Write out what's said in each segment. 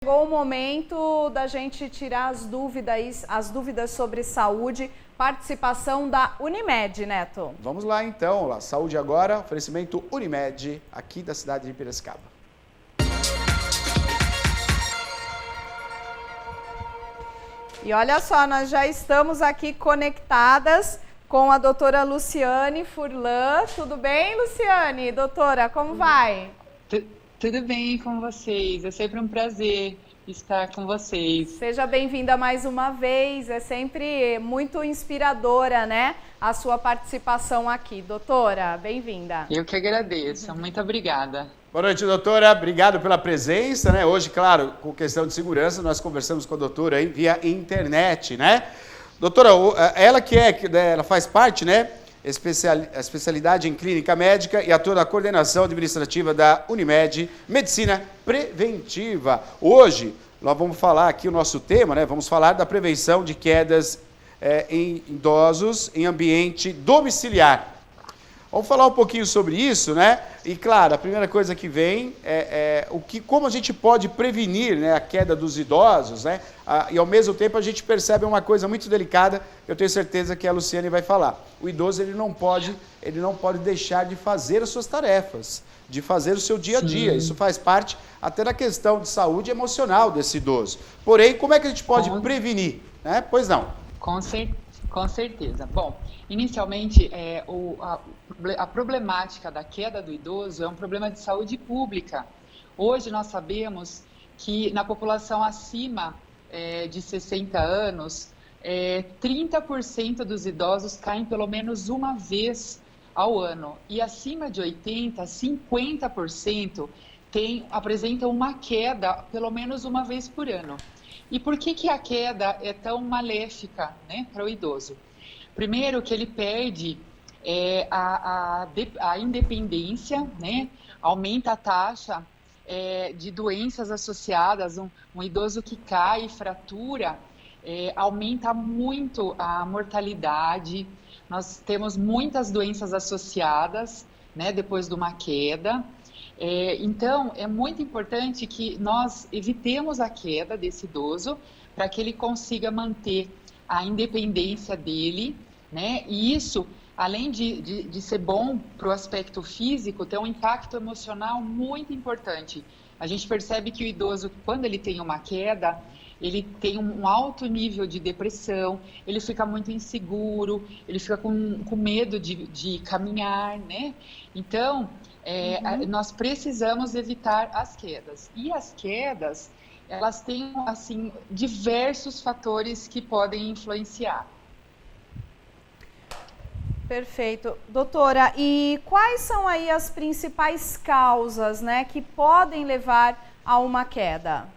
Chegou o momento da gente tirar as dúvidas sobre saúde, participação da Unimed, Neto. Vamos lá então, Saúde Agora, oferecimento Unimed, aqui da cidade de Piracicaba. E olha só, nós já estamos aqui conectadas com a doutora Luciane Furlan. Tudo bem, Luciane? Doutora, como vai? Tudo bem com vocês? É sempre um prazer estar com vocês. Seja bem-vinda mais uma vez. É sempre muito inspiradora, né? A sua participação aqui. Doutora, bem-vinda. Eu que agradeço. Muito obrigada. Boa noite, doutora. Obrigado pela presença, né? Hoje, claro, com questão de segurança, nós conversamos com a doutora aí via internet, né? Doutora, ela faz parte, né? A especialidade em clínica médica e atua na coordenação administrativa da Unimed, Medicina Preventiva. Hoje, nós vamos falar aqui o nosso tema, né? Vamos falar da prevenção de quedas em idosos em ambiente domiciliar. Vamos falar um pouquinho sobre isso, né? E, claro, a primeira coisa que vem como a gente pode prevenir, né, a queda dos idosos, né? E, ao mesmo tempo, a gente percebe uma coisa muito delicada, que eu tenho certeza que a Luciane vai falar. O idoso, ele não pode deixar de fazer as suas tarefas, de fazer o seu dia a dia. Sim. Isso faz parte até da questão de saúde emocional desse idoso. Porém, como é que a gente pode prevenir, né? Pois não. Com certeza. Bom, inicialmente, a problemática da queda do idoso é um problema de saúde pública. Hoje nós sabemos que na população acima de 60 anos, 30% dos idosos caem pelo menos uma vez ao ano. E acima de 80, 50% apresentam uma queda pelo menos uma vez por ano. E por que a queda é tão maléfica, né, para o idoso? Primeiro, que ele perde a independência, né? Aumenta a taxa de doenças associadas. Um idoso que cai e fratura aumenta muito a mortalidade. Nós temos muitas doenças associadas, né, depois de uma queda. Então, é muito importante que nós evitemos a queda desse idoso para que ele consiga manter a independência dele, né? E isso, além de ser bom para o aspecto físico, tem um impacto emocional muito importante. A gente percebe que o idoso, quando ele tem uma queda, ele tem um alto nível de depressão, ele fica muito inseguro, ele fica com medo de caminhar, né? Então, nós precisamos evitar as quedas. E as quedas, elas têm, assim, diversos fatores que podem influenciar. Perfeito. Doutora, e quais são aí as principais causas, né, que podem levar a uma queda?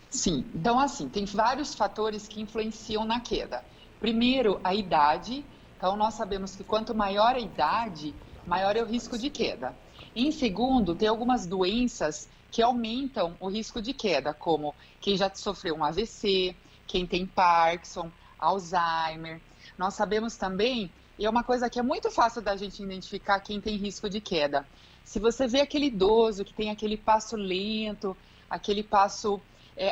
Sim, então assim, tem vários fatores que influenciam na queda. Primeiro, a idade. Então, nós sabemos que quanto maior a idade, maior é o risco de queda. Em segundo, tem algumas doenças que aumentam o risco de queda, como quem já sofreu um AVC, quem tem Parkinson, Alzheimer. Nós sabemos também, e é uma coisa que é muito fácil da gente identificar quem tem risco de queda. Se você vê aquele idoso que tem aquele passo lento, aquele passo,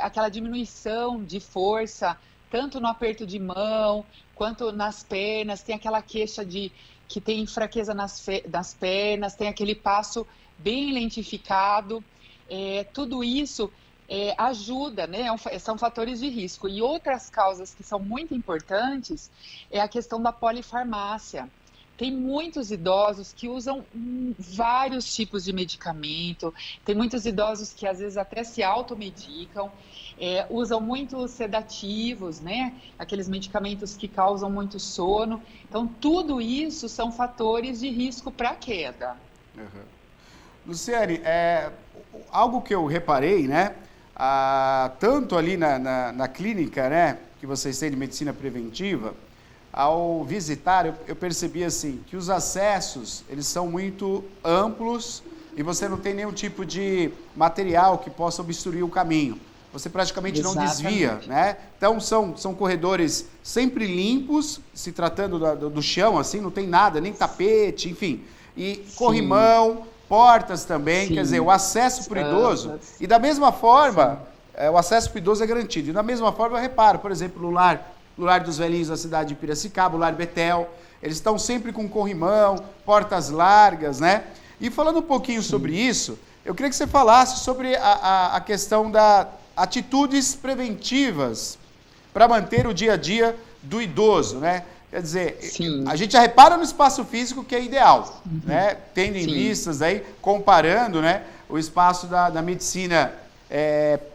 aquela diminuição de força, tanto no aperto de mão, quanto nas pernas, tem aquela queixa que tem fraqueza nas pernas, tem aquele passo bem lentificado, tudo isso ajuda, né? São fatores de risco. E outras causas que são muito importantes é a questão da polifarmácia. Tem muitos idosos que usam vários tipos de medicamento, tem muitos idosos que às vezes até se automedicam, usam muitos sedativos, né? Aqueles medicamentos que causam muito sono. Então, tudo isso são fatores de risco para a queda. Uhum. Luciane, algo que eu reparei, né? Tanto ali na clínica, né, que vocês têm de medicina preventiva, ao visitar, eu percebi assim, que os acessos, eles são muito amplos e você não tem nenhum tipo de material que possa obstruir o caminho. Você praticamente não desvia, né? Então, são corredores sempre limpos, se tratando do chão, assim, não tem nada, nem tapete, enfim. E corrimão, portas também, quer dizer, o acesso para o idoso. E da mesma forma, o acesso para o idoso é garantido. E da mesma forma, eu reparo, por exemplo, no lar dos velhinhos da cidade de Piracicaba, o Lar Betel, eles estão sempre com corrimão, portas largas, né? E falando um pouquinho sobre isso, eu queria que você falasse sobre a questão das atitudes preventivas para manter o dia a dia do idoso, né? Quer dizer, Sim. A gente já repara no espaço físico que é ideal, né? Tendo em vistas aí, comparando, né, o espaço da medicina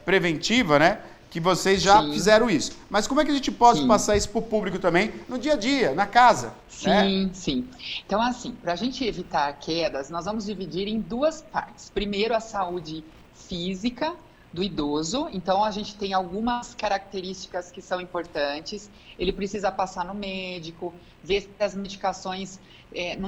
preventiva, né? Que vocês já fizeram isso. Mas como é que a gente pode passar isso para o público também, no dia a dia, na casa? Sim, sim. Então, assim, para a gente evitar quedas, nós vamos dividir em duas partes. Primeiro, a saúde física do idoso. Então, a gente tem algumas características que são importantes. Ele precisa passar no médico, ver se as medicações,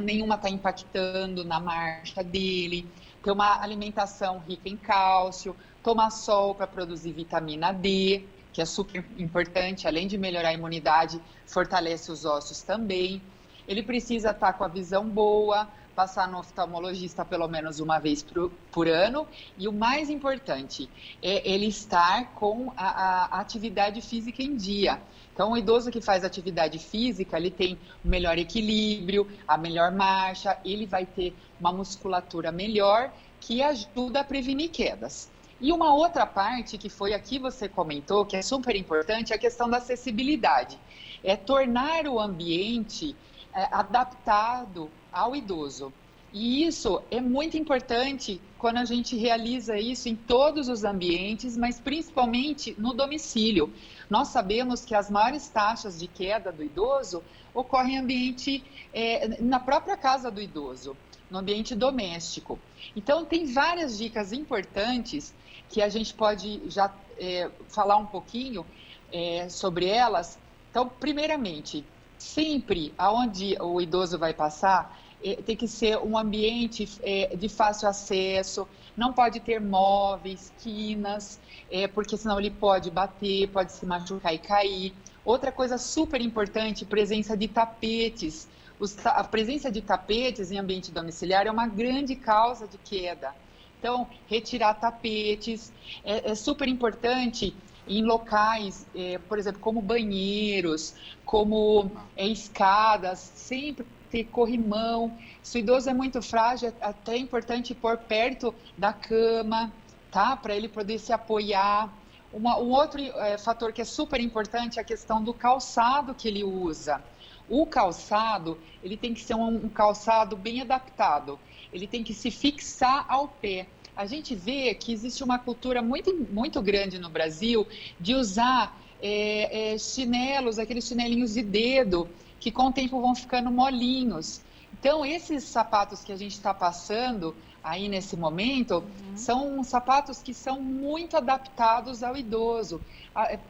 nenhuma está impactando na marcha dele, ter uma alimentação rica em cálcio, tomar sol para produzir vitamina D, que é super importante, além de melhorar a imunidade, fortalece os ossos também. Ele precisa estar com a visão boa, passar no oftalmologista pelo menos uma vez por ano. E o mais importante é ele estar com a atividade física em dia. Então, o idoso que faz atividade física, ele tem o melhor equilíbrio, a melhor marcha, ele vai ter uma musculatura melhor, que ajuda a prevenir quedas. E uma outra parte, que foi aqui você comentou, que é super importante, é a questão da acessibilidade. É tornar o ambiente adaptado ao idoso. E isso é muito importante quando a gente realiza isso em todos os ambientes, mas principalmente no domicílio. Nós sabemos que as maiores taxas de queda do idoso ocorrem em ambiente, na própria casa do idoso, no ambiente doméstico. Então, tem várias dicas importantes que a gente pode já falar um pouquinho sobre elas. Então, primeiramente, sempre aonde o idoso vai passar, tem que ser um ambiente de fácil acesso, não pode ter móveis, quinas, porque senão ele pode bater, pode se machucar e cair. Outra coisa super importante, presença de tapetes. A presença de tapetes em ambiente domiciliar é uma grande causa de queda. Então, retirar tapetes é super importante em locais, por exemplo, como banheiros, como escadas, sempre ter corrimão. Se o idoso é muito frágil, é até importante pôr perto da cama, tá? Para ele poder se apoiar. Um outro fator que é super importante é a questão do calçado que ele usa. O calçado, ele tem que ser um calçado bem adaptado. Ele tem que se fixar ao pé. A gente vê que existe uma cultura muito, muito grande no Brasil de usar chinelos, aqueles chinelinhos de dedo, que com o tempo vão ficando molinhos. Então, esses sapatos que a gente está passando aí nesse momento, são sapatos que são muito adaptados ao idoso.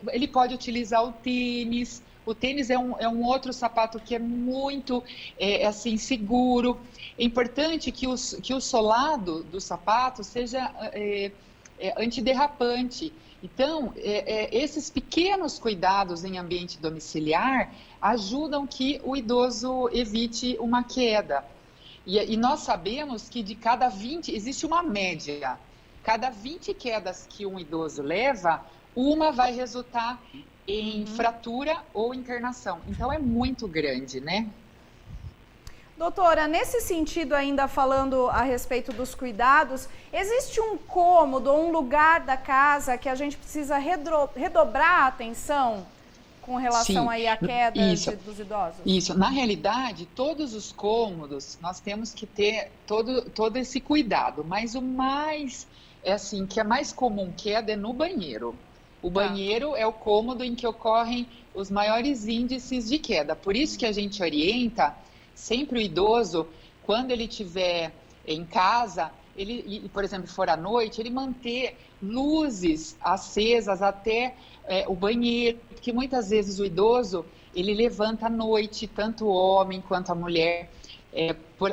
Ele pode utilizar o tênis. O tênis é um outro sapato que é muito assim, seguro. É importante que o solado do sapato seja antiderrapante. Então, esses pequenos cuidados em ambiente domiciliar ajudam que o idoso evite uma queda. E nós sabemos que de cada 20, existe uma média, cada 20 quedas que um idoso leva, uma vai resultar em fratura ou internação. Então, é muito grande, né? Doutora, nesse sentido, ainda falando a respeito dos cuidados, existe um cômodo ou um lugar da casa que a gente precisa redobrar a atenção com relação aí à queda dos idosos? Isso. Na realidade, todos os cômodos, nós temos que ter todo esse cuidado, mas o mais, que é mais comum queda é no banheiro. O banheiro é o cômodo em que ocorrem os maiores índices de queda. Por isso que a gente orienta sempre o idoso, quando ele estiver em casa, por exemplo, for à noite, ele manter luzes acesas até o banheiro, porque muitas vezes o idoso, ele levanta à noite, tanto o homem quanto a mulher,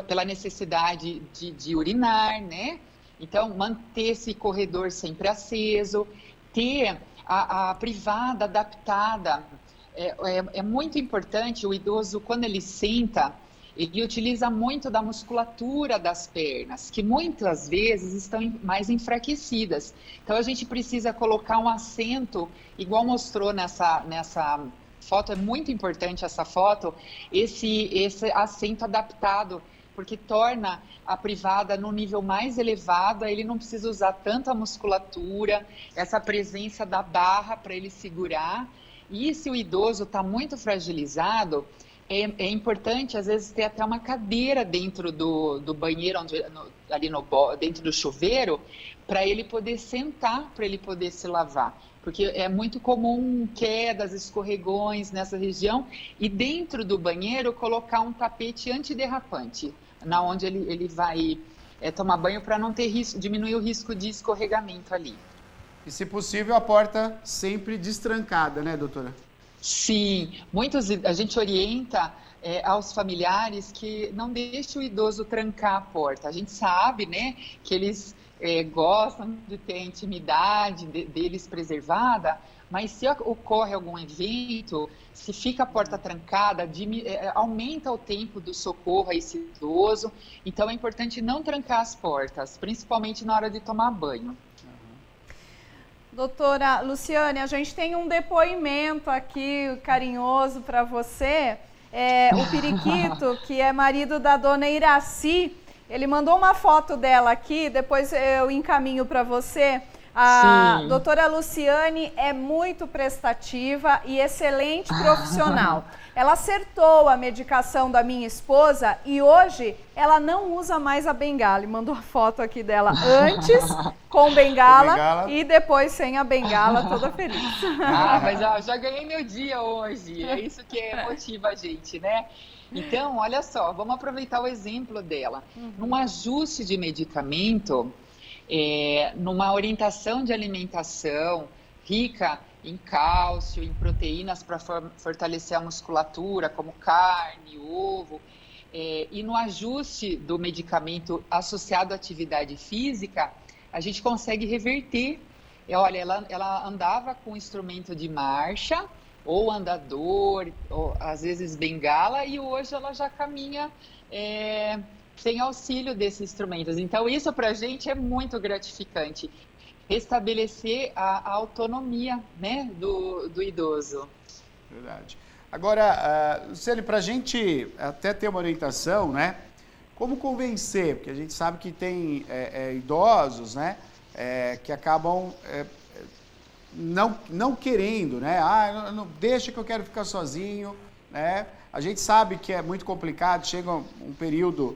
pela necessidade de urinar, né? Então, manter esse corredor sempre aceso, ter a privada adaptada. É muito importante o idoso, quando ele senta, ele utiliza muito da musculatura das pernas, que muitas vezes estão mais enfraquecidas. Então, a gente precisa colocar um assento, igual mostrou nessa foto, é muito importante essa foto, esse assento adaptado, porque torna a privada no nível mais elevado, ele não precisa usar tanta musculatura, essa presença da barra para ele segurar. E se o idoso está muito fragilizado, é importante, às vezes, ter até uma cadeira dentro do banheiro, dentro do chuveiro, para ele poder sentar, para ele poder se lavar. Porque é muito comum quedas, escorregões nessa região, e dentro do banheiro colocar um tapete antiderrapante, na onde ele vai tomar banho, para não ter risco, diminuir o risco de escorregamento ali. E, se possível, a porta sempre destrancada, né, doutora? Sim, a gente orienta aos familiares que não deixe o idoso trancar a porta. A gente sabe, né, que eles gostam de ter a intimidade deles preservada, mas se ocorre algum evento, se fica a porta trancada, aumenta o tempo do socorro a esse idoso. Então é importante não trancar as portas, principalmente na hora de tomar banho. Doutora Luciane, a gente tem um depoimento aqui carinhoso para você. O Periquito, que é marido da dona Iraci, ele mandou uma foto dela aqui, depois eu encaminho para você. A doutora Luciane é muito prestativa e excelente profissional. Ela acertou a medicação da minha esposa e hoje ela não usa mais a bengala. E mandou a foto aqui dela antes com bengala e depois sem a bengala, toda feliz. Mas já ganhei meu dia hoje. É isso que motiva a gente, né? Então, olha só, vamos aproveitar o exemplo dela. Num ajuste de medicamento, numa orientação de alimentação rica em cálcio, em proteínas para fortalecer a musculatura, como carne, ovo, e no ajuste do medicamento associado à atividade física, a gente consegue reverter. Olha, ela andava com instrumento de marcha, ou andador, ou às vezes bengala, e hoje ela já caminha sem auxílio desses instrumentos. Então, isso para a gente é muito gratificante. Restabelecer a autonomia, né, do idoso. Verdade. Agora, Luciane, para a gente até ter uma orientação, né, como convencer? Porque a gente sabe que tem idosos, né, que acabam não querendo, né, não deixa que eu quero ficar sozinho, né. A gente sabe que é muito complicado, chega um período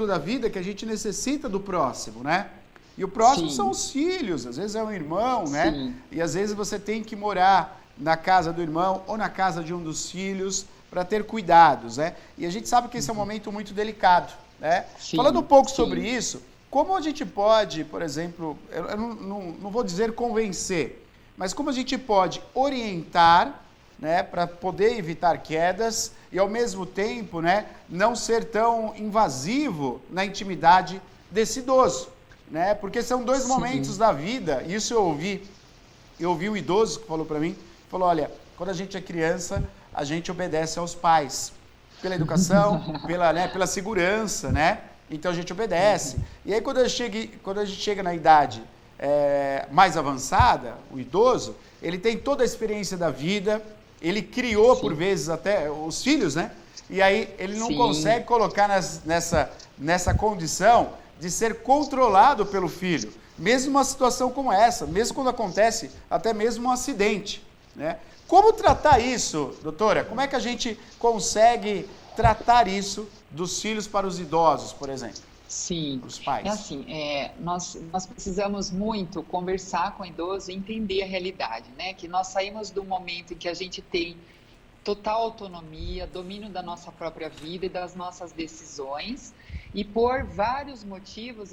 da vida que a gente necessita do próximo, né? E o próximo são os filhos, às vezes é um irmão, né? E às vezes você tem que morar na casa do irmão ou na casa de um dos filhos para ter cuidados, né? E a gente sabe que esse é um momento muito delicado, né? Falando um pouco sobre isso, como a gente pode, por exemplo, eu não vou dizer convencer, mas como a gente pode orientar, né, para poder evitar quedas e, ao mesmo tempo, né, não ser tão invasivo na intimidade desse idoso, né? Porque são dois momentos da vida, isso eu ouvi um idoso que falou para mim, falou, olha, quando a gente é criança, a gente obedece aos pais, pela educação, pela segurança, né? Então a gente obedece. E aí quando a gente chega na idade mais avançada, o idoso, ele tem toda a experiência da vida, ele criou, por vezes, até os filhos, né? E aí ele não consegue colocar nessa condição de ser controlado pelo filho. Mesmo uma situação como essa, mesmo quando acontece até mesmo um acidente, né? Como tratar isso, doutora? Como é que a gente consegue tratar isso dos filhos para os idosos, por exemplo? Sim, os pais. Nós precisamos muito conversar com o idoso e entender a realidade, né? Que nós saímos do momento em que a gente tem total autonomia, domínio da nossa própria vida e das nossas decisões, e por vários motivos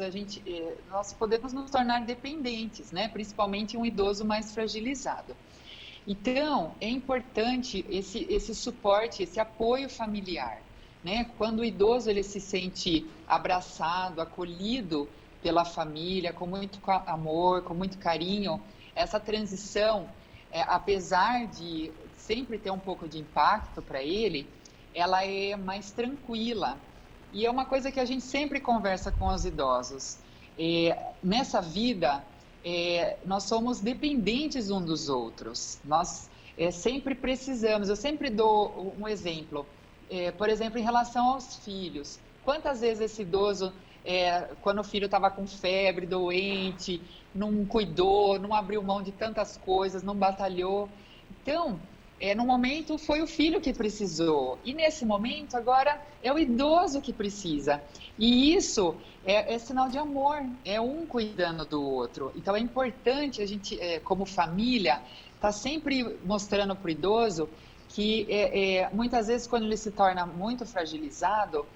nós podemos nos tornar dependentes, né? Principalmente um idoso mais fragilizado. Então, é importante esse suporte, esse apoio familiar. Né? Quando o idoso ele se sente abraçado, acolhido pela família, com muito amor, com muito carinho, essa transição, apesar de sempre ter um pouco de impacto para ele, ela é mais tranquila. E é uma coisa que a gente sempre conversa com os idosos. Nessa vida, nós somos dependentes uns dos outros. Nós sempre precisamos. Eu sempre dou um exemplo. Por exemplo, em relação aos filhos. Quantas vezes esse idoso, quando o filho estava com febre, doente, não cuidou, não abriu mão de tantas coisas, não batalhou. Então, no momento foi o filho que precisou. E nesse momento, agora, é o idoso que precisa. E isso é sinal de amor, é um cuidando do outro. Então, é importante a gente, como família, estar sempre mostrando para o idoso que muitas vezes, quando ele se torna muito fragilizado,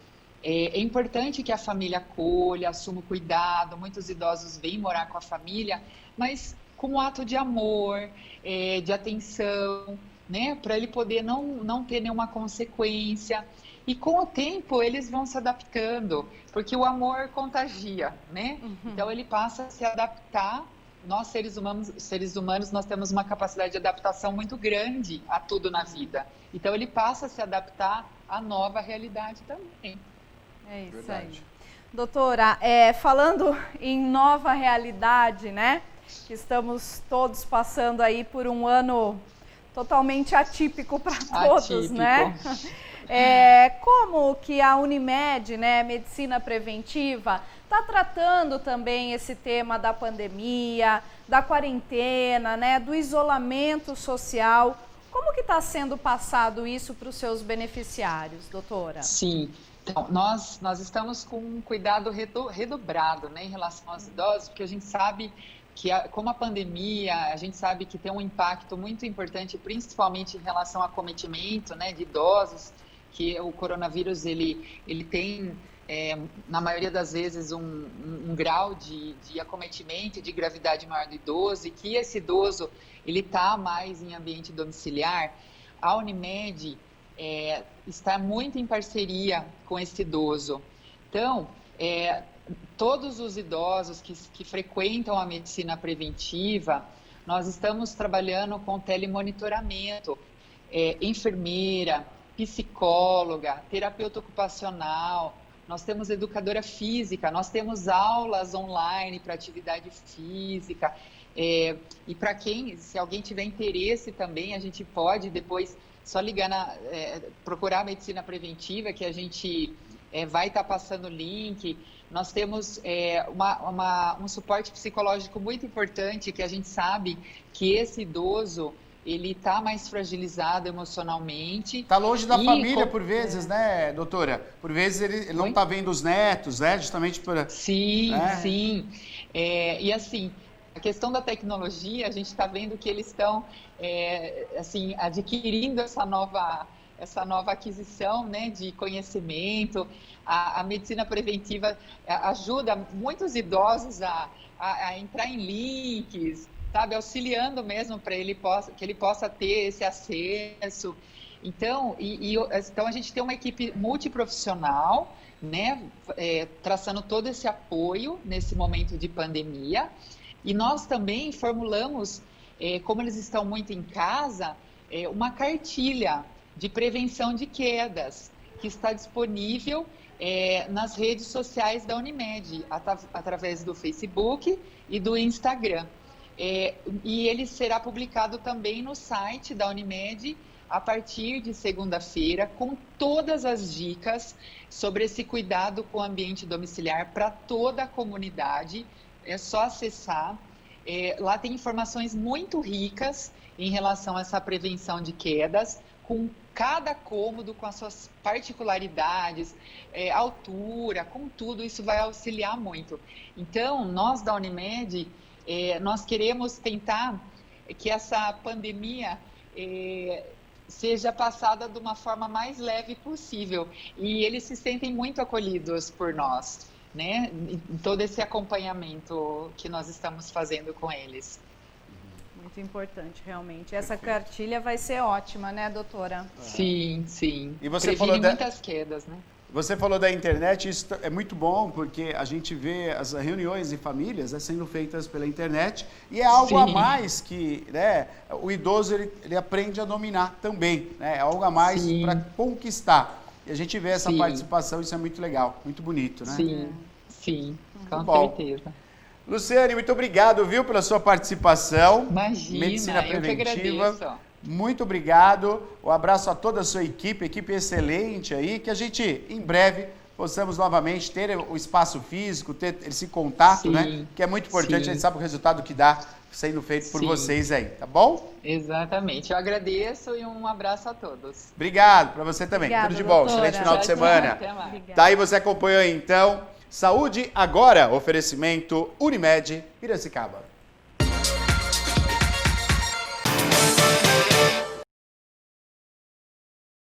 é importante que a família acolha, assuma o cuidado. Muitos idosos vêm morar com a família, mas com um ato de amor, de atenção, né? Para ele poder não ter nenhuma consequência. E com o tempo eles vão se adaptando, porque o amor contagia, né? Então ele passa a se adaptar. Nós, seres humanos, nós temos uma capacidade de adaptação muito grande a tudo na vida. Então ele passa a se adaptar à nova realidade também. É isso. Verdade. Aí. Doutora, falando em nova realidade, né? Que estamos todos passando aí por um ano totalmente atípico para todos, né? Como que a Unimed, né, Medicina Preventiva, está tratando também esse tema da pandemia, da quarentena, né, do isolamento social? Como que está sendo passado isso para os seus beneficiários, doutora? Sim. Então, nós estamos com um cuidado redobrado, né, em relação aos idosos, porque a gente sabe que, como a pandemia, a gente sabe que tem um impacto muito importante, principalmente em relação ao acometimento, né, de idosos, que o coronavírus ele tem, na maioria das vezes, um grau de acometimento, de gravidade maior do idoso, e que esse idoso ele está mais em ambiente domiciliar. A Unimed está muito em parceria com esse idoso. Então, todos os idosos que frequentam a medicina preventiva, nós estamos trabalhando com telemonitoramento, enfermeira, psicóloga, terapeuta ocupacional, nós temos educadora física, nós temos aulas online para atividade física, e para se alguém tiver interesse também, a gente pode depois só ligar procurar a medicina preventiva, que a gente vai estar passando o link. Nós temos um suporte psicológico muito importante, que a gente sabe que esse idoso ele está mais fragilizado emocionalmente. Está longe da família por vezes, né, doutora? Por vezes ele não está vendo os netos, né? Justamente por... Sim, sim. E assim, a questão da tecnologia, a gente está vendo que eles estão assim, adquirindo essa nova aquisição, né, de conhecimento. A medicina preventiva ajuda muitos idosos a entrar em links, sabe, auxiliando mesmo para que ele possa ter esse acesso. Então, então a gente tem uma equipe multiprofissional, né, traçando todo esse apoio nesse momento de pandemia. E nós também formulamos, como eles estão muito em casa, uma cartilha de prevenção de quedas, que está disponível nas redes sociais da Unimed, através do Facebook e do Instagram. E ele será publicado também no site da Unimed a partir de segunda-feira, com todas as dicas sobre esse cuidado com o ambiente domiciliar para toda a comunidade. É só acessar. Lá tem informações muito ricas em relação a essa prevenção de quedas, com cada cômodo, com as suas particularidades, altura, com tudo, isso vai auxiliar muito. Então, nós da Unimed, nós queremos tentar que essa pandemia seja passada de uma forma mais leve possível. E eles se sentem muito acolhidos por nós, né? Em todo esse acompanhamento que nós estamos fazendo com eles. Muito importante, realmente. Essa cartilha vai ser ótima, né, doutora? Sim, sim. E você previne muitas quedas, né? Você falou da internet, isso é muito bom, porque a gente vê as reuniões de famílias sendo feitas pela internet, e é algo a mais que, né, o idoso ele aprende a dominar também, né? É algo a mais para conquistar. E a gente vê essa Sim. participação, isso é muito legal, muito bonito, né? Sim, com bom. certeza. Luciane, muito obrigado, viu, pela sua participação. Imagina, Medicina eu que Preventiva. agradeço. Muito obrigado. Um abraço a toda a sua equipe excelente aí, que a gente, em breve, possamos novamente ter o espaço físico, ter esse contato, né? Que é muito importante, a gente sabe o resultado que dá sendo feito por vocês aí, tá bom? Exatamente. Eu agradeço e um abraço a todos. Obrigado para você também. Obrigada, Tudo de bom, doutora. excelente final de Tchau, semana. tchau, até mais. Tá aí, você acompanhou então Saúde Agora, oferecimento Unimed Piracicaba.